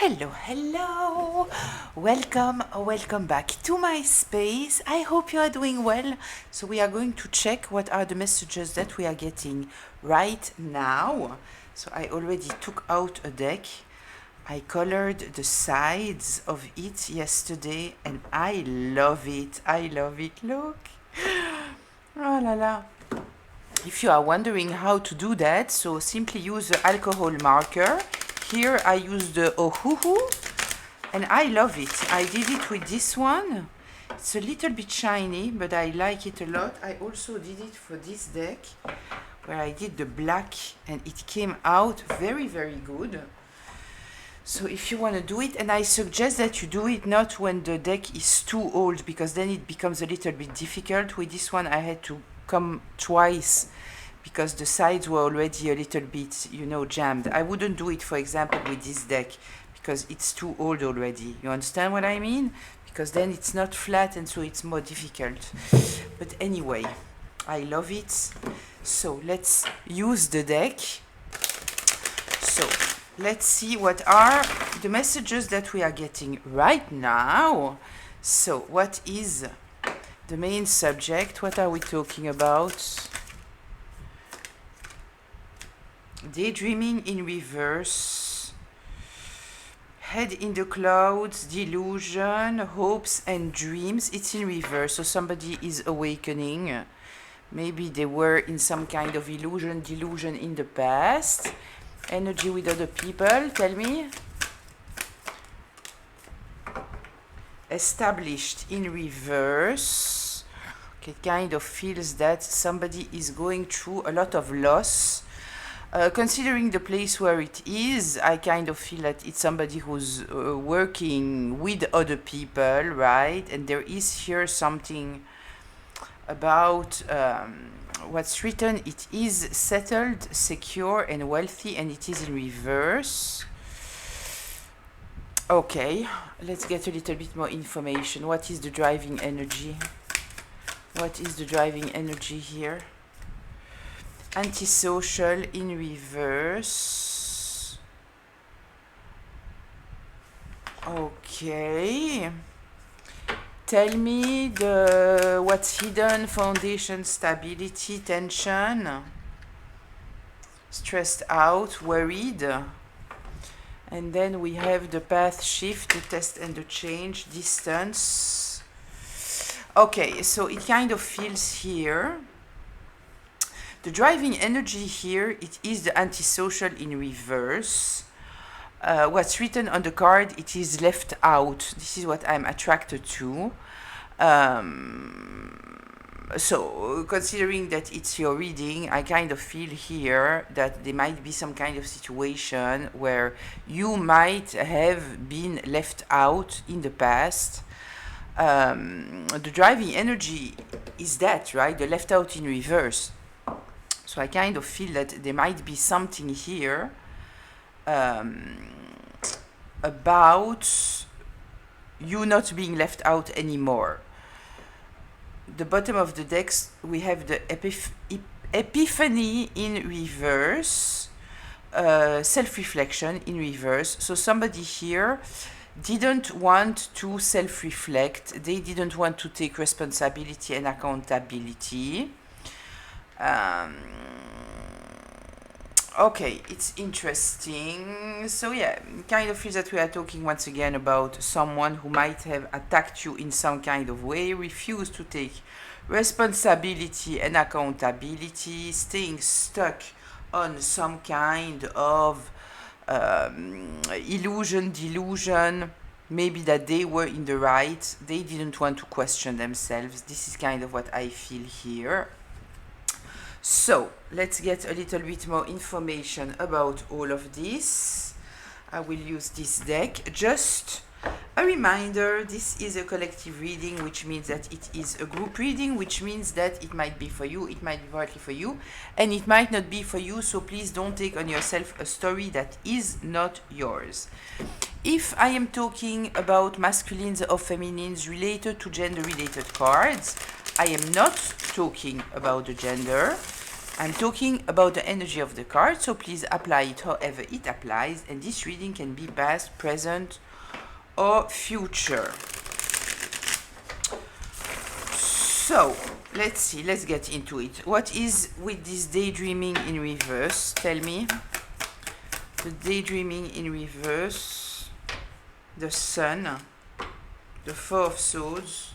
Hello, hello. Welcome back to my space. I hope you are doing well. So we are going to check what are the messages that we are getting right now. So I already took out a deck. I colored the sides of it yesterday and I love it. I love it. Look. Oh la la. If you are wondering how to do that, so simply use the alcohol marker. Here I use the Ohuhu and I love it. I did it with this one. It's a little bit shiny, but I like it a lot. I also did it for this deck where I did the black and it came out very, very good. So if you want to do it, and I suggest that you do it not when the deck is too old, because then it becomes a little bit difficult. With this one I had to come twice because the sides were already a little bit, jammed. I wouldn't do it, for example, with this deck because it's too old already. You understand what I mean? Because then it's not flat and so it's more difficult. But anyway, I love it. So let's use the deck. So let's see what are the messages that we are getting right now. So what is the main subject? What are we talking about? Daydreaming in reverse, head in the clouds, delusion, hopes and dreams. It's in reverse, so somebody is awakening. Maybe they were in some kind of delusion in the past. Energy with other people, tell me. Established in reverse. Okay, it kind of feels that somebody is going through a lot of loss. Considering the place where it is, I kind of feel that it's somebody who's working with other people, right? And there is here something about what's written. It is settled, secure, and wealthy, and it is in reverse. Okay, let's get a little bit more information. What is the driving energy? What is the driving energy here? Antisocial in reverse. Okay. Tell me what's hidden: foundation, stability, tension, stressed out, worried. And then we have the path shift, the test and the change, distance. Okay, so it kind of feels here. The driving energy here, it is the antisocial in reverse. What's written on the card, it is left out. This is what I'm attracted to. So, considering that it's your reading, I kind of feel here that there might be some kind of situation where you might have been left out in the past. The driving energy is that, right? The left out in reverse. So I kind of feel that there might be something here about you not being left out anymore. The bottom of the decks, we have the epiphany in reverse, self-reflection in reverse. So somebody here didn't want to self-reflect. They didn't want to take responsibility and accountability. Okay, it's interesting. So yeah, kind of feels that we are talking once again about someone who might have attacked you in some kind of way, refused to take responsibility and accountability, staying stuck on some kind of delusion, maybe that they were in the right, they didn't want to question themselves. This is kind of what I feel here. So, let's get a little bit more information about all of this. I will use this deck. Just a reminder, this is a collective reading, which means that it is a group reading, which means that it might be for you, it might be partly for you, and it might not be for you, so please don't take on yourself a story that is not yours. If I am talking about masculines or feminines related to gender-related cards, I am not talking about the gender. I'm talking about the energy of the card, so please apply it however it applies, and this reading can be past, present, or future. So, let's see, let's get into it. What is with this daydreaming in reverse? Tell me. The daydreaming in reverse, the sun, the Four of Swords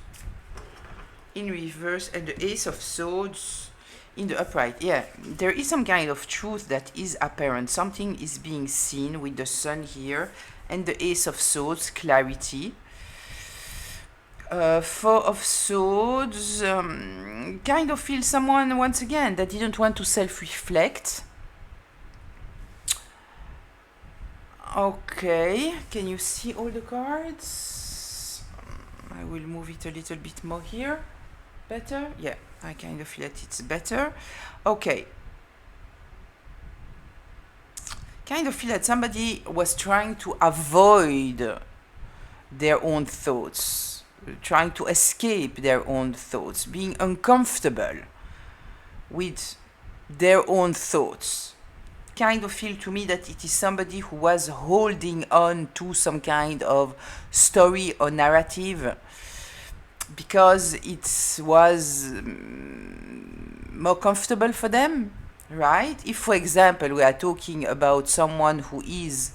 in reverse, and the Ace of Swords in the upright. Yeah, there is some kind of truth that is apparent. Something is being seen with the sun here and the Ace of Swords, clarity. Four of Swords, kind of feel someone, once again, that didn't want to self-reflect. Okay, can you see all the cards? I will move it a little bit more here. Better? Yeah, I kind of feel that it's better. Okay. Kind of feel that somebody was trying to avoid their own thoughts, trying to escape their own thoughts, being uncomfortable with their own thoughts. Kind of feel to me that it is somebody who was holding on to some kind of story or narrative because it was more comfortable for them, right? If, for example, we are talking about someone who is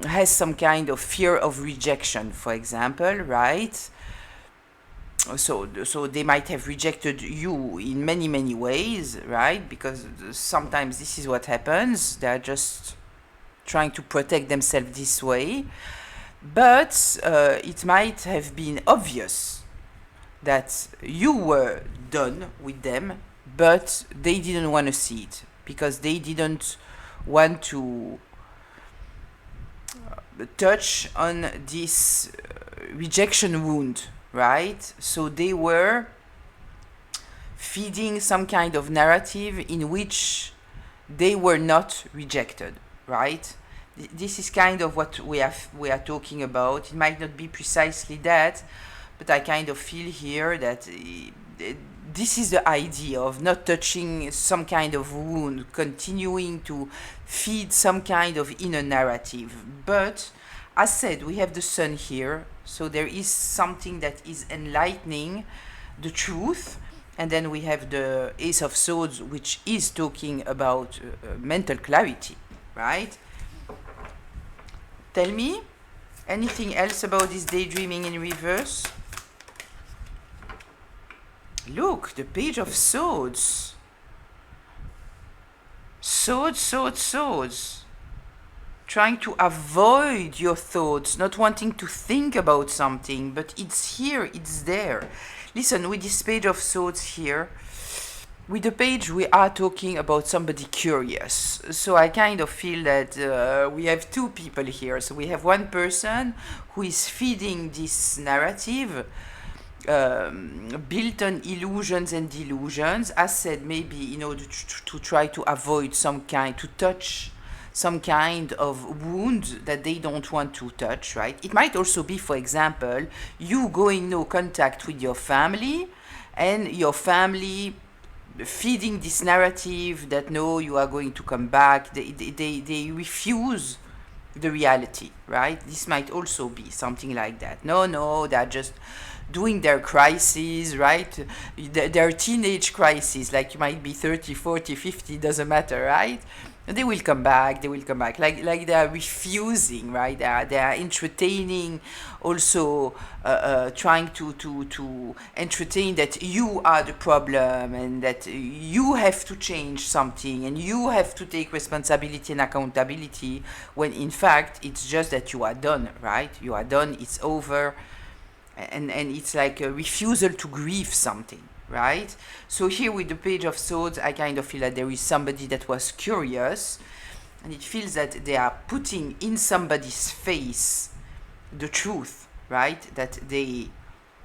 has some kind of fear of rejection, for example, right? So they might have rejected you in many ways, right? Because sometimes this is what happens. They are just trying to protect themselves this way. But it might have been obvious that you were done with them, but they didn't want to see it because they didn't want to touch on this rejection wound, right? So they were feeding some kind of narrative in which they were not rejected, right? This is kind of what we are talking about. It might not be precisely that, but I kind of feel here that this is the idea of not touching some kind of wound, continuing to feed some kind of inner narrative. But as said, we have the sun here, so there is something that is enlightening the truth. And then we have the Ace of Swords, which is talking about mental clarity, right? Tell me anything else about this daydreaming in reverse? Look, the Page of Swords. Swords. Trying to avoid your thoughts, not wanting to think about something, but it's here, it's there. Listen, with this Page of Swords here, with the page we are talking about somebody curious. So I kind of feel that we have two people here. So we have one person who is feeding this narrative built on illusions and delusions, as said, maybe in order to try to avoid to touch some kind of wound that they don't want to touch, right? It might also be, for example, you going no contact with your family and your family feeding this narrative that no, you are going to come back. They refuse the reality, right? This might also be something like that. No, they're just doing their crises, right? Their teenage crises, like you might be 30, 40, 50, doesn't matter, right? They will come back, like they are refusing, right? They are entertaining, also trying to entertain that you are the problem and that you have to change something and you have to take responsibility and accountability, when in fact it's just that you are done, right? You are done, it's over, and it's like a refusal to grieve something, right? So here with the Page of Swords, I kind of feel that there is somebody that was curious, and it feels that they are putting in somebody's face the truth, right? That they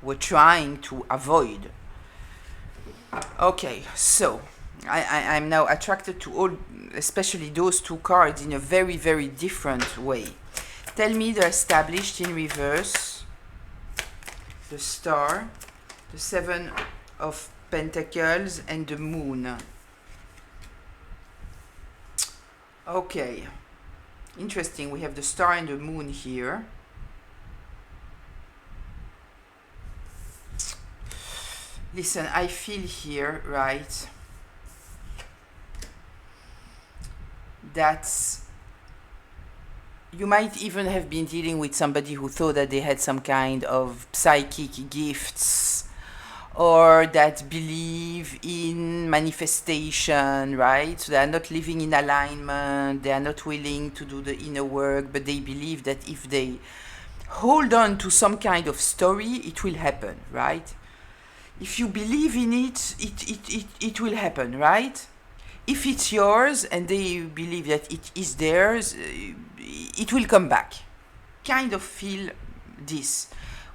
were trying to avoid. Okay, so I'm now attracted to all, especially those two cards, in a very different way. Tell me the Established in reverse, the Star, the Seven of Pentacles and the Moon. Okay, interesting. We have the Star and the Moon here. Listen, I feel here, right, that you might even have been dealing with somebody who thought that they had some kind of psychic gifts, or that believe in manifestation, right? So they are not living in alignment, they are not willing to do the inner work, but they believe that if they hold on to some kind of story, it will happen, right? If you believe in it, it will happen, right? If it's yours and they believe that it is theirs, it will come back. Kind of feel this.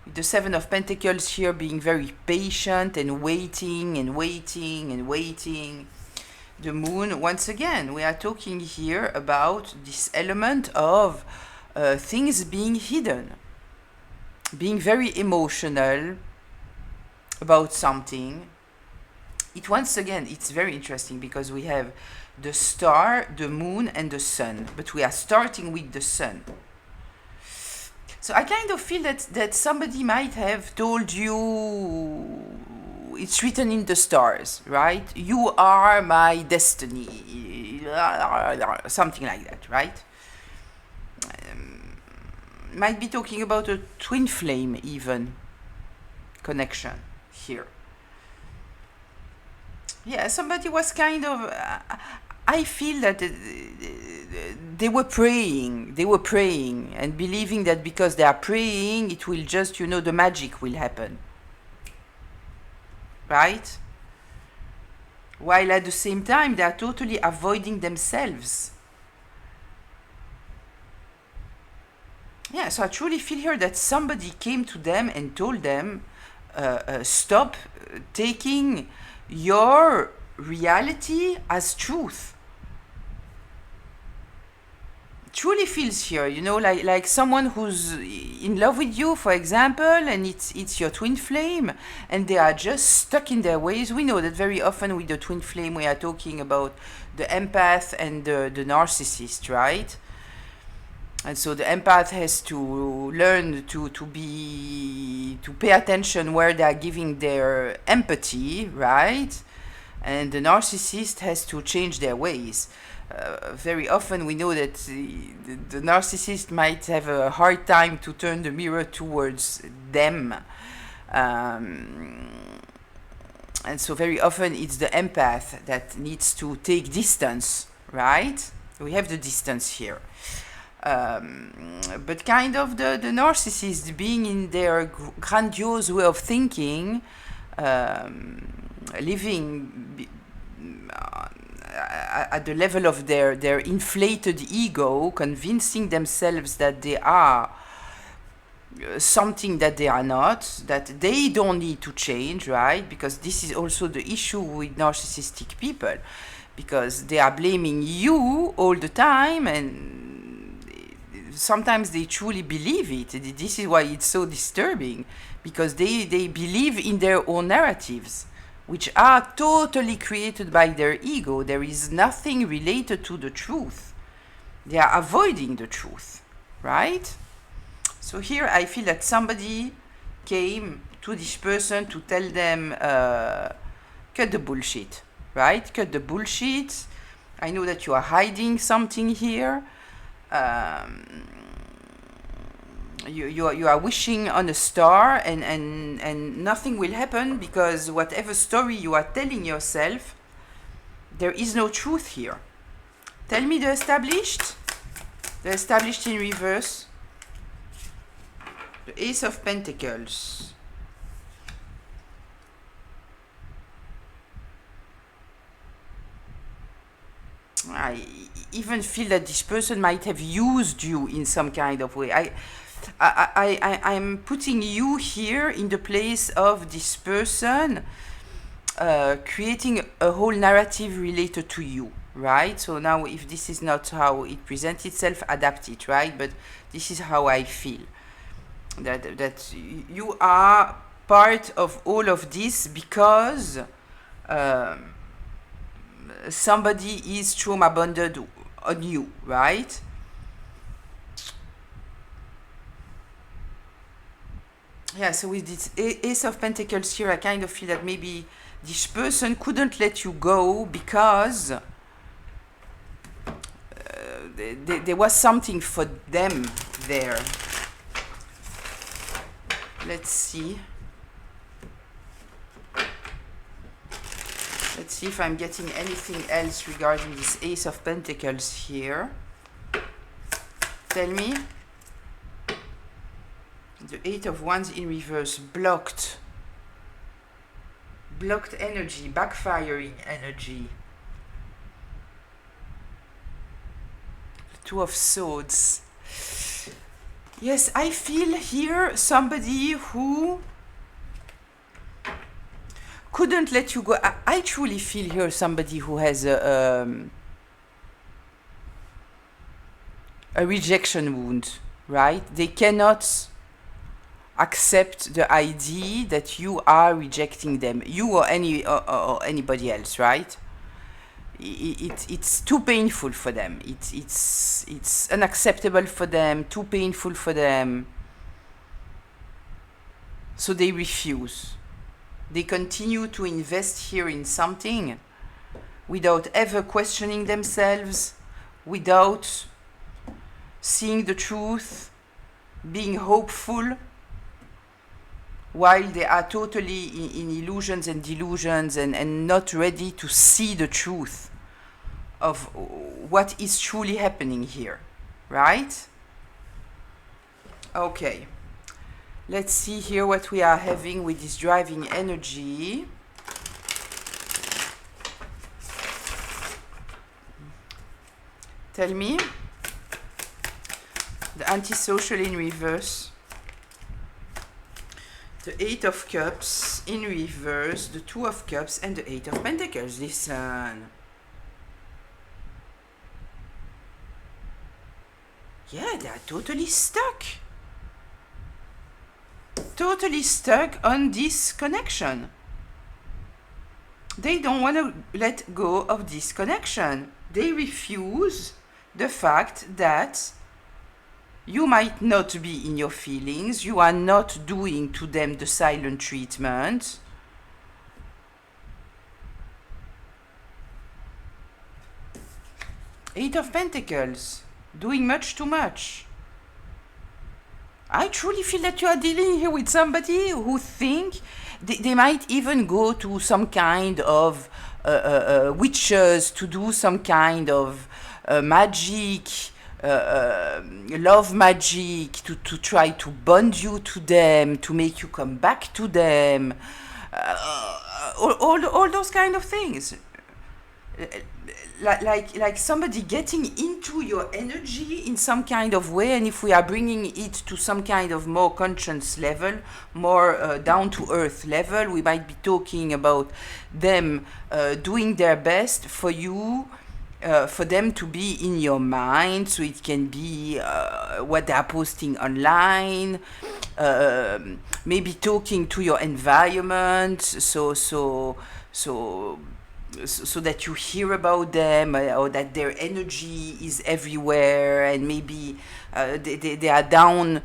With the Seven of Pentacles here being very patient and waiting and waiting and waiting. The Moon, once again, we are talking here about this element of things being hidden. Being very emotional about something. It once again, it's very interesting because we have the Star, the Moon, and the Sun, but we are starting with the Sun. So I kind of feel that somebody might have told you, it's written in the stars, right? You are my destiny, something like that, right? Might be talking about a twin flame even connection here. Yeah, somebody was kind of I feel that they were praying and believing that because they are praying it will just, you know, the magic will happen, right? While at the same time they are totally avoiding themselves. Yeah, so I truly feel here that somebody came to them and told them, stop taking your reality as truth. Truly feels here, you know, like someone who's in love with you, for example, and it's your twin flame, and they are just stuck in their ways. We know that very often with the twin flame we are talking about the empath and the narcissist, right? And so the empath has to learn to pay attention where they are giving their empathy, right? And the narcissist has to change their ways. Very often we know that the narcissist might have a hard time to turn the mirror towards them. And so very often it's the empath that needs to take distance, right? We have the distance here. But kind of the narcissist being in their grandiose way of thinking, living at the level of their inflated ego, convincing themselves that they are something that they are not, that they don't need to change, right? Because this is also the issue with narcissistic people, because they are blaming you all the time, and sometimes they truly believe it. This is why it's so disturbing, because they believe in their own narratives, which are totally created by their ego. There is nothing related to the truth. They are avoiding the truth, right? So here I feel that somebody came to this person to tell them, cut the bullshit, right? Cut the bullshit. I know that you are hiding something here. You are wishing on a star, and nothing will happen, because whatever story you are telling yourself, there is no truth here. Tell me the established. The established in reverse. The Ace of Pentacles. I even feel that this person might have used you in some kind of way. I'm putting you here in the place of this person creating a whole narrative related to you, right? So now if this is not how it presents itself, adapt it, right? But this is how I feel. That you are part of all of this because um, somebody is trauma bonded on you, right? Yeah, so with this Ace of Pentacles here, I kind of feel that maybe this person couldn't let you go because there was something for them there. Let's see. Let's see if I'm getting anything else regarding this Ace of Pentacles here. Tell me. The Eight of Wands in reverse, blocked. Blocked energy, backfiring energy. The Two of Swords. Yes, I feel here somebody who couldn't let you go. I truly feel here somebody who has a rejection wound, right? They cannot accept the idea that you are rejecting them, you or anybody else, right? It's too painful for them. It's unacceptable for them, too painful for them. So they refuse. They continue to invest here in something without ever questioning themselves, without seeing the truth, being hopeful, while they are totally in illusions and delusions and not ready to see the truth of what is truly happening here, right? Okay. Let's see here what we are having with this driving energy. Tell me. The antisocial in reverse. The Eight of Cups in reverse, the Two of Cups, and the Eight of Pentacles. Listen. Yeah, they are totally stuck. Totally stuck on this connection. They don't want to let go of this connection. They refuse the fact that you might not be in your feelings. You are not doing to them the silent treatment. Eight of Pentacles. Doing much too much. I truly feel that you are dealing here with somebody who think they might even go to some kind of witches to do some kind of magic, love magic, to try to bond you to them, to make you come back to them, all those kind of things. Like somebody getting into your energy in some kind of way, and if we are bringing it to some kind of more conscious level, more down to earth level, we might be talking about them doing their best for you, for them to be in your mind, so it can be what they are posting online, maybe talking to your environment, so that you hear about them, or that their energy is everywhere, and maybe they are down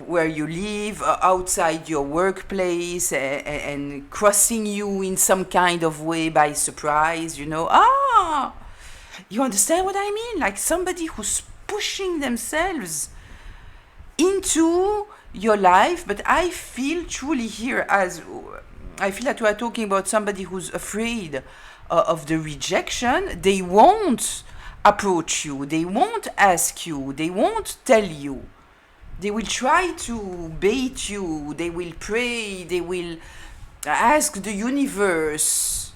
where you live, outside your workplace, and crossing you in some kind of way by surprise, you know. You understand what I mean? Like somebody who's pushing themselves into your life. But I feel truly here, as I feel that we are talking about somebody who's afraid of the rejection. They won't approach you. They won't ask you. They won't tell you. They will try to bait you. They will pray. They will ask the universe.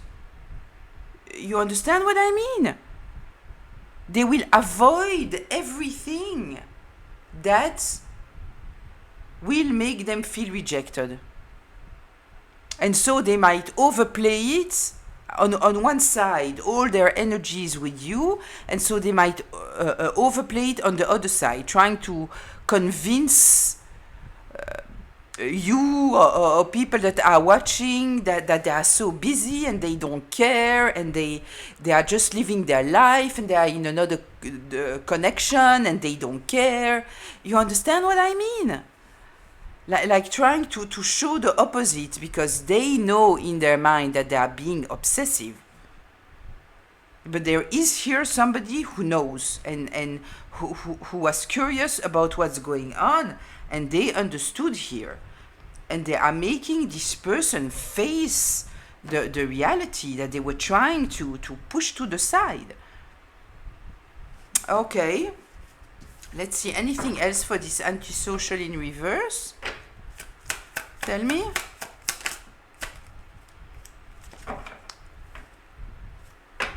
You understand what I mean? They will avoid everything that will make them feel rejected. And so they might overplay it on one side, all their energies with you, and so they might overplay it on the other side, trying to convince you or people that are watching that they are so busy and they don't care and they are just living their life and they are in another connection and they don't care. You understand what I mean? Like trying to show the opposite because they know in their mind that they are being obsessive. But there is here somebody who knows and who was curious about what's going on, and they understood here. And they are making this person face the reality that they were trying to push to the side. Okay. Let's see, anything else for this antisocial in reverse? Tell me.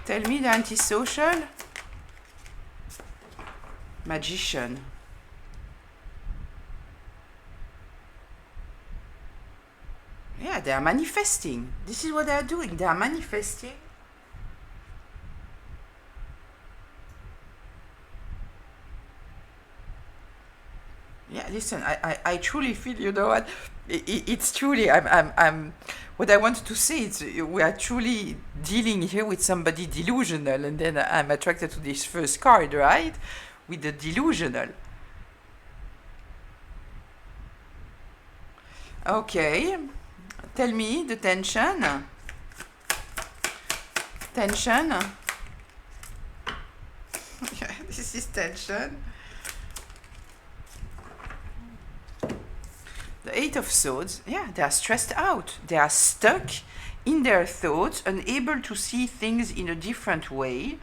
Tell me the antisocial. Magician. Yeah, they are manifesting. This is what they are doing. They are manifesting. Yeah, listen, I truly feel, you know what, it's truly, I'm, what I wanted to say is we are truly dealing here with somebody delusional, and then I'm attracted to this first card, right? With the delusional. Okay, tell me the tension. Tension. Yeah, this is tension. The Eight of Swords, yeah, they are stressed out. They are stuck in their thoughts, unable to see things in a different way.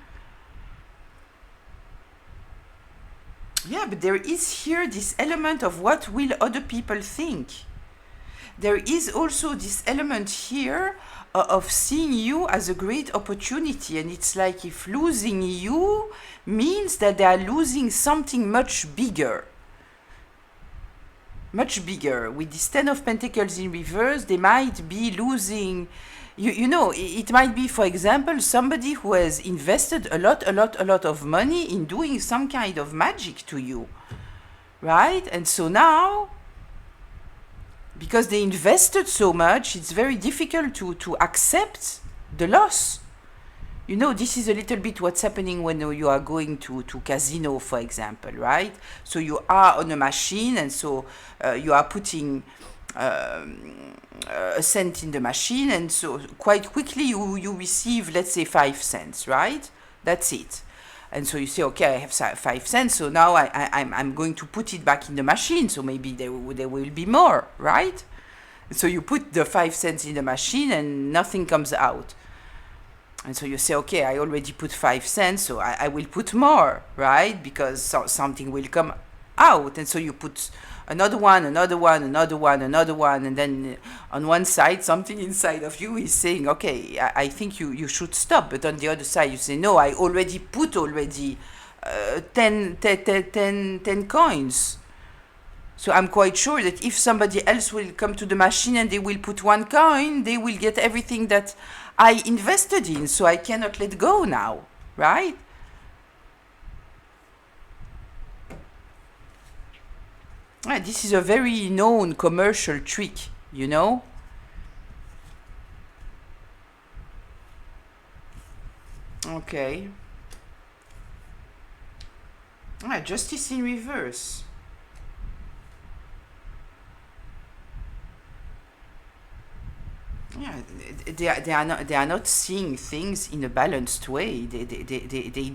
Yeah, but there is here this element of what will other people think. There is also this element here of seeing you as a great opportunity, and it's like if losing you means that they are losing something much bigger. Much bigger. With this Ten of Pentacles in reverse, they might be losing, you know, it might be, for example, somebody who has invested a lot of money in doing some kind of magic to you, right? And so now, because they invested so much, it's very difficult to accept the loss. You know, this is a little bit what's happening when you are going to casino, for example, right? So you are on a machine, and so you are putting a cent in the machine, and so quite quickly you receive, let's say, 5 cents, right? That's it. And so you say, okay, I have 5 cents, so now I'm going to put it back in the machine, so maybe there will be more, right? So you put the 5 cents in the machine and nothing comes out. And so you say, okay, I already put 5 cents, so I will put more, right? Because something will come out. And so you put another one, and then on one side, something inside of you is saying, okay, I think you should stop. But on the other side, you say, no, I already put 10 coins. So I'm quite sure that if somebody else will come to the machine and they will put 1 coin, they will get everything that I invested in, so I cannot let go now, right? This is a very known commercial trick, you know? Okay. Justice in reverse. Yeah, they are not seeing things in a balanced way. They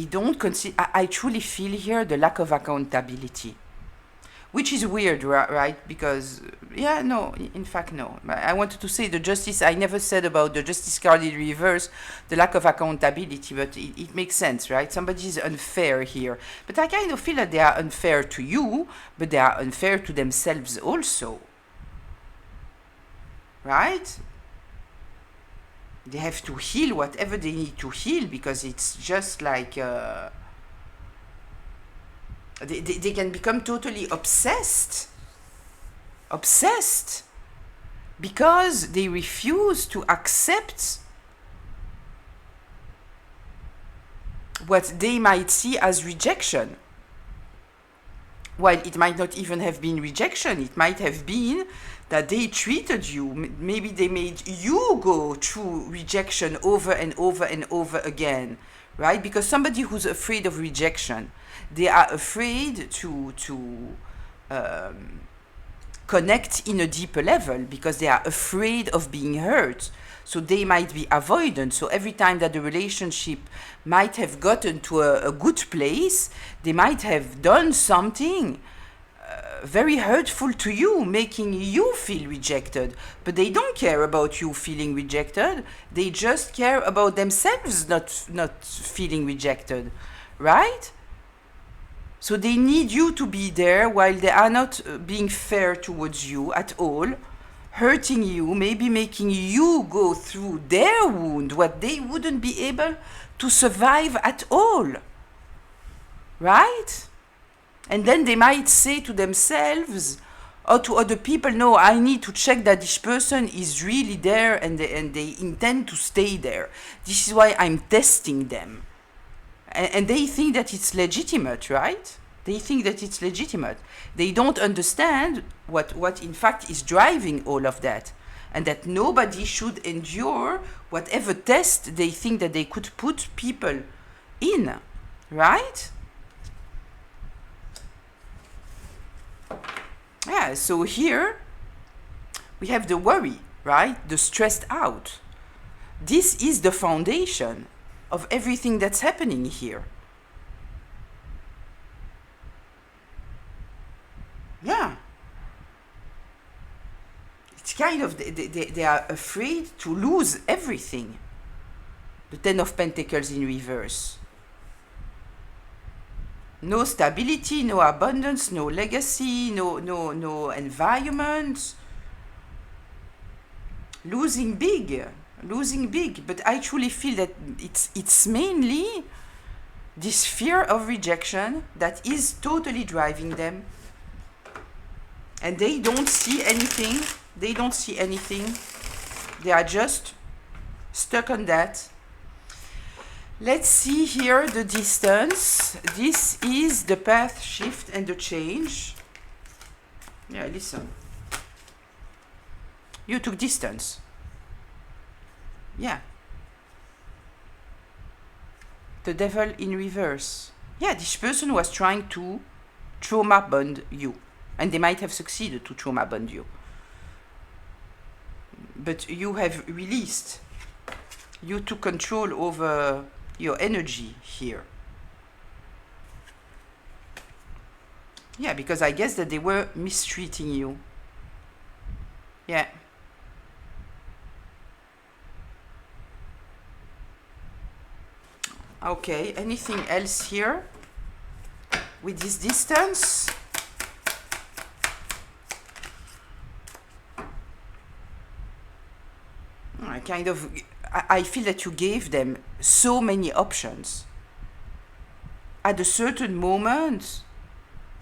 don't consider. I truly feel here the lack of accountability, which is weird, right? Because no, in fact, no. I wanted to say the justice. I never said about the justice card in reverse, the lack of accountability, but it makes sense, right? Somebody is unfair here, but I kind of feel that they are unfair to you, but they are unfair to themselves also, right? They have to heal whatever they need to heal, because it's just like they can become totally obsessed because they refuse to accept what they might see as rejection. While it might not even have been rejection, it might have been that they treated you, maybe they made you go through rejection over and over and over again, right? Because somebody who's afraid of rejection, they are afraid to connect in a deeper level because they are afraid of being hurt. So they might be avoidant. So every time that the relationship might have gotten to a good place, they might have done something very hurtful to you, making you feel rejected. But they don't care about you feeling rejected. They just care about themselves not feeling rejected, right? So they need you to be there while they are not being fair towards you at all, hurting you, maybe making you go through their wound, what they wouldn't be able to survive at all, right? And then they might say to themselves or to other people, no, I need to check that this person is really there and they intend to stay there. This is why I'm testing them. And they think that it's legitimate, right? They think that it's legitimate. They don't understand what in fact is driving all of that. And that nobody should endure whatever test they think that they could put people in, right? Yeah, so here we have the worry, right? The stressed out. This is the foundation of everything that's happening here. Yeah. It's kind of, they are afraid to lose everything. The Ten of Pentacles in reverse. No stability, no abundance, no legacy, no environment. Losing big. But I truly feel that it's mainly this fear of rejection that is totally driving them. And they don't see anything. They are just stuck on that. Let's see here the distance. This is the path shift and the change. Yeah, listen. You took distance. Yeah. The devil in reverse. Yeah, this person was trying to trauma bond you. And they might have succeeded to trauma bond you. But you have released. You took control over your energy here. Yeah, because I guess that they were mistreating you. Yeah. Okay, anything else here with this distance? I feel that you gave them so many options. At a certain moment,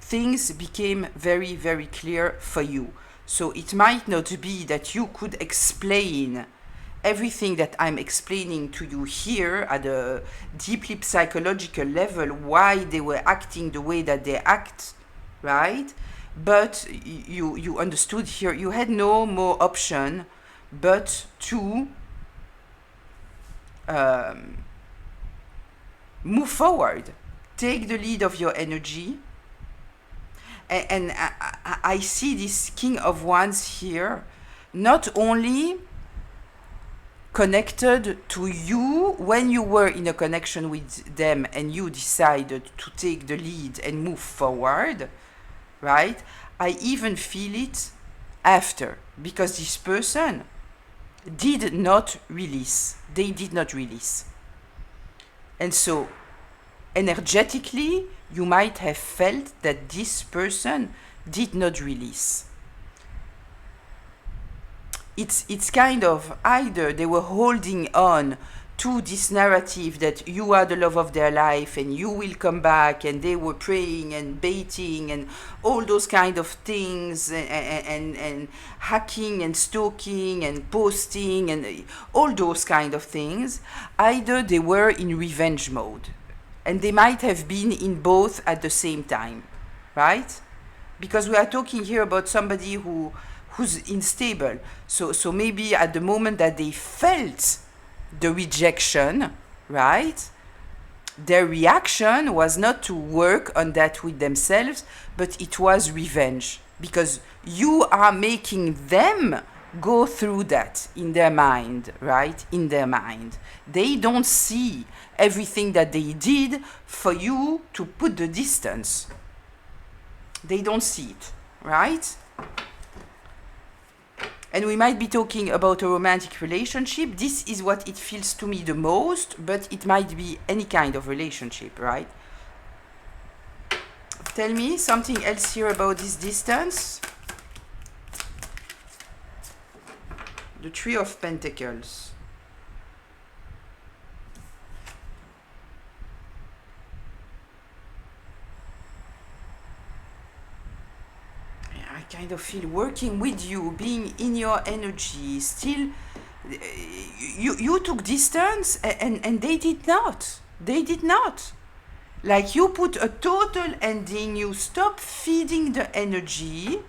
things became very, very clear for you. So it might not be that you could explain everything that I'm explaining to you here at a deeply psychological level, why they were acting the way that they act, right? But you understood here, you had no more option but to move forward, take the lead of your energy. And I see this King of Wands here, not only connected to you when you were in a connection with them and you decided to take the lead and move forward, right? I even feel it after, because this person did not release. They did not release. And so, energetically, you might have felt that this person did not release. It's kind of either they were holding on to this narrative that you are the love of their life and you will come back, and they were praying and baiting and all those kind of things, and hacking and stalking and posting and all those kind of things. Either they were in revenge mode, and they might have been in both at the same time. right? Because we are talking here about somebody who's unstable. So maybe at the moment that they felt the rejection, right? Their reaction was not to work on that with themselves, but it was revenge. Because you are making them go through that in their mind, right? In their mind. They don't see everything that they did for you to put the distance. They don't see it, right? And we might be talking about a romantic relationship. This is what it feels to me the most, but it might be any kind of relationship, right? Tell me something else here about this distance. The Three of Pentacles. I kind of feel working with you, being in your energy, still, you took distance and they did not. They did not. Like you put a total ending, you stop feeding the energy,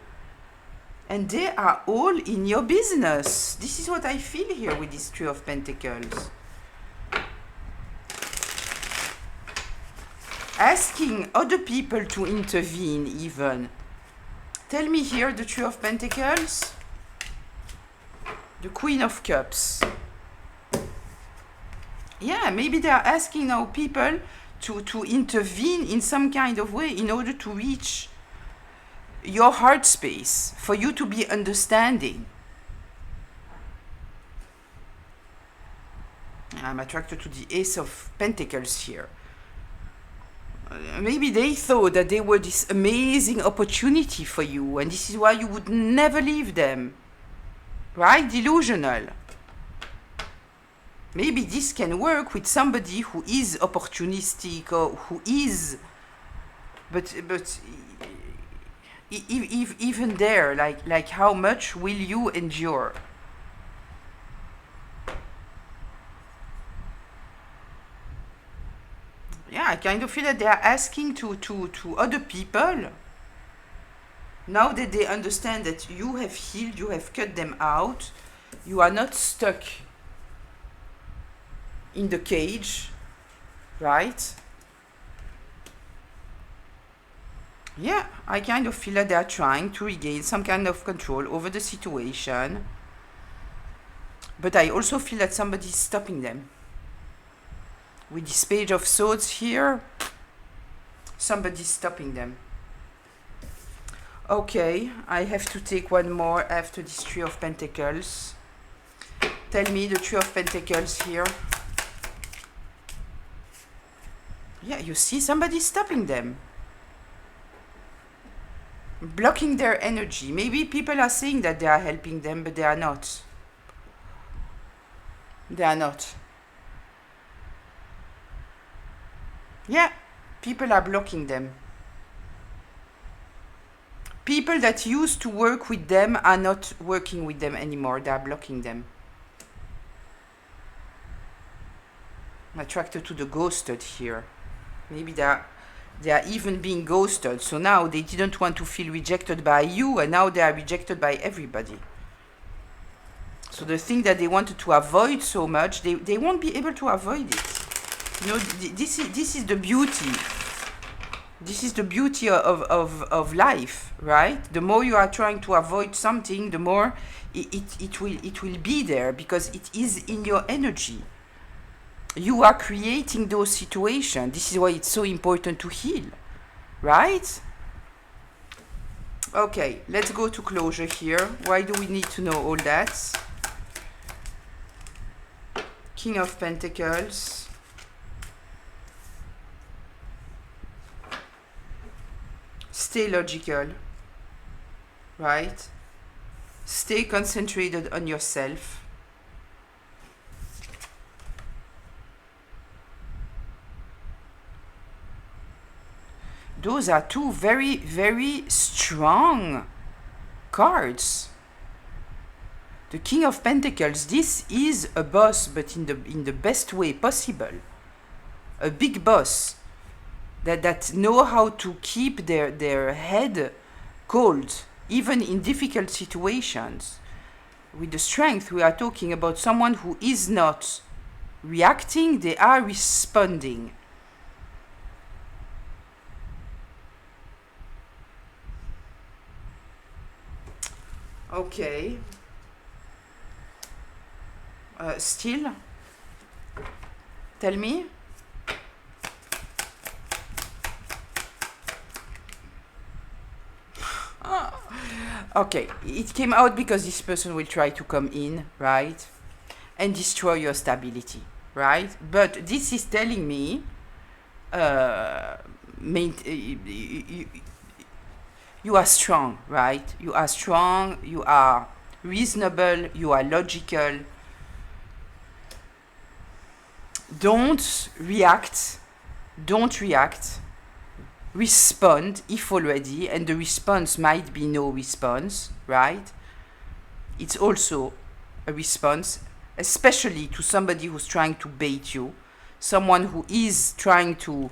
and they are all in your business. This is what I feel here with this Three of Pentacles. Asking other people to intervene even. Tell me here the Three of Pentacles. The Queen of Cups. Yeah, maybe they are asking now people to intervene in some kind of way in order to reach your heart space, for you to be understanding. I'm attracted to the Ace of Pentacles here. Maybe they thought that they were this amazing opportunity for you, and this is why you would never leave them. Right? Delusional. Maybe this can work with somebody who is opportunistic or who is, but even there, like how much will you endure? Yeah, I kind of feel that they are asking to other people, now that they understand that you have healed, you have cut them out, you are not stuck in the cage, right? Yeah, I kind of feel that they are trying to regain some kind of control over the situation. But I also feel that somebody is stopping them. With this Page of Swords here, somebody's stopping them. Okay, I have to take one more after this Three of Pentacles. Tell me the Three of Pentacles here. Yeah, you see, somebody's stopping them. Blocking their energy. Maybe people are saying that they are helping them, but they are not. They are not. Yeah, people are blocking them. People that used to work with them are not working with them anymore. They are blocking them. I'm attracted to the ghosted here. Maybe they are even being ghosted. So now they didn't want to feel rejected by you, and now they are rejected by everybody. So the thing that they wanted to avoid so much, they won't be able to avoid it. You know, this is the beauty. This is the beauty of life, right? The more you are trying to avoid something, the more it will be there, because it is in your energy. You are creating those situations. This is why it's so important to heal, right? Okay, let's go to closure here. Why do we need to know all that? King of Pentacles. Stay logical, right? Stay concentrated on yourself. Those are two very, very strong cards. The King of Pentacles, this is a boss, but in the best way possible. A big boss. that know how to keep their head cold, even in difficult situations. With the strength, we are talking about someone who is not reacting, they are responding. Okay. Still? Tell me. Okay, it came out because this person will try to come in, right? And destroy your stability, right? But this is telling me you are strong, right? You are strong, you are reasonable, you are logical. Don't react. Respond if already, and the response might be no response, right? It's also a response, especially to somebody who's trying to bait you, someone who is trying to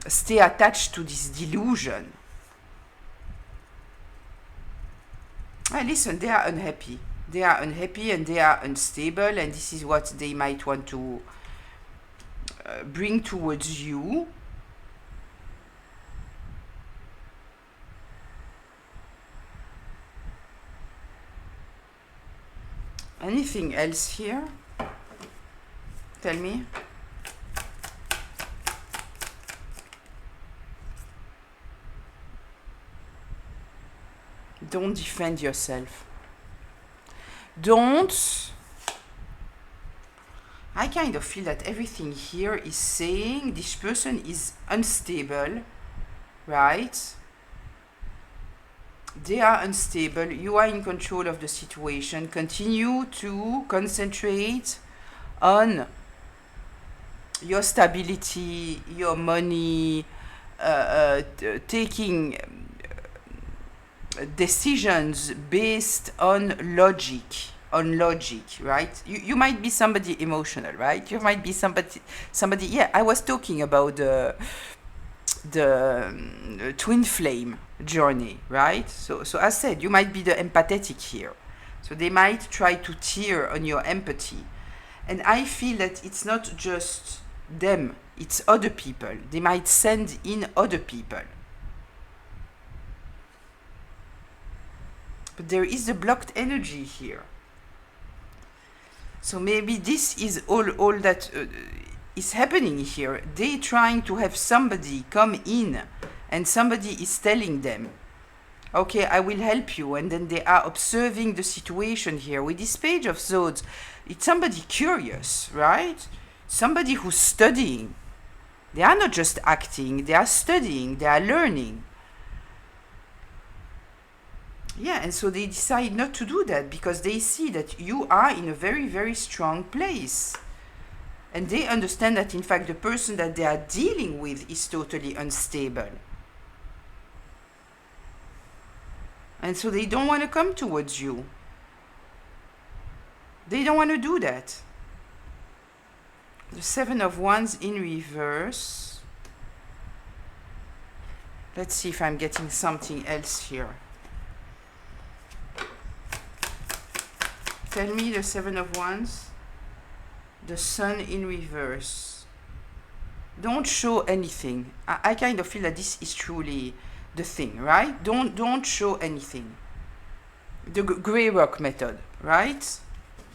stay attached to this delusion. Listen, they are unhappy. They are unhappy and they are unstable, and this is what they might want to bring towards you. Anything else here? Tell me. Don't defend yourself. Don't. I kind of feel that everything here is saying this person is unstable, right? They are unstable. You are in control of the situation. Continue to concentrate on your stability, your money, taking decisions based on logic, right? You might be somebody emotional, right? You might be somebody. Yeah, I was talking about the twin flame journey, right? So as said, you might be the empathetic here. So they might try to tear on your empathy. And I feel that it's not just them, it's other people. They might send in other people. But there is a blocked energy here. So maybe this is all that is happening here. They trying to have somebody come in, and somebody is telling them, okay, I will help you, and then they are observing the situation here. With this Page of Swords, it's somebody curious, right? Somebody who's studying. They are not just acting, they are studying, they are learning. Yeah, and so they decide not to do that because they see that you are in a very, very strong place. And they understand that, in fact, the person that they are dealing with is totally unstable. And so they don't want to come towards you. They don't want to do that. The Seven of Wands in reverse. Let's see if I'm getting something else here. Tell me the Seven of Wands. The Sun in reverse. Don't show anything. I kind of feel that this is truly the thing, right? Don't show anything. The gray rock method, right?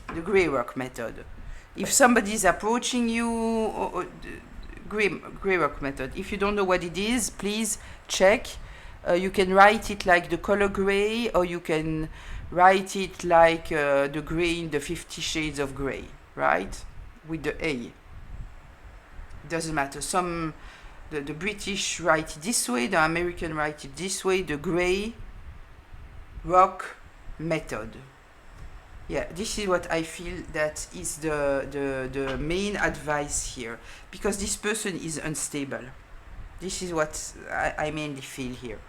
The gray rock method. If somebody is approaching you, gray rock method. If you don't know what it is, please check. You can write it like the color gray, or you can write it like the gray in the 50 Shades of Grey, right? With the A. Doesn't matter. The British write it this way, the American write it this way, the gray rock method. Yeah, this is what I feel that is the main advice here, because this person is unstable. This is what I mainly feel here.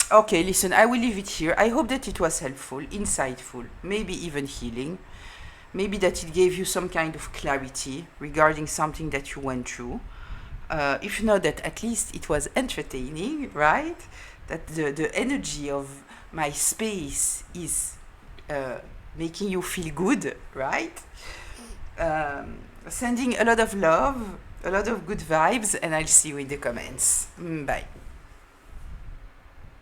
Okay, listen, I will leave it here. I hope that it was helpful, insightful, maybe even healing. maybe that it gave you some kind of clarity regarding something that you went through. If not, that at least it was entertaining, right? That the energy of my space is making you feel good, right? Sending a lot of love, a lot of good vibes, and I'll see you in the comments. Bye.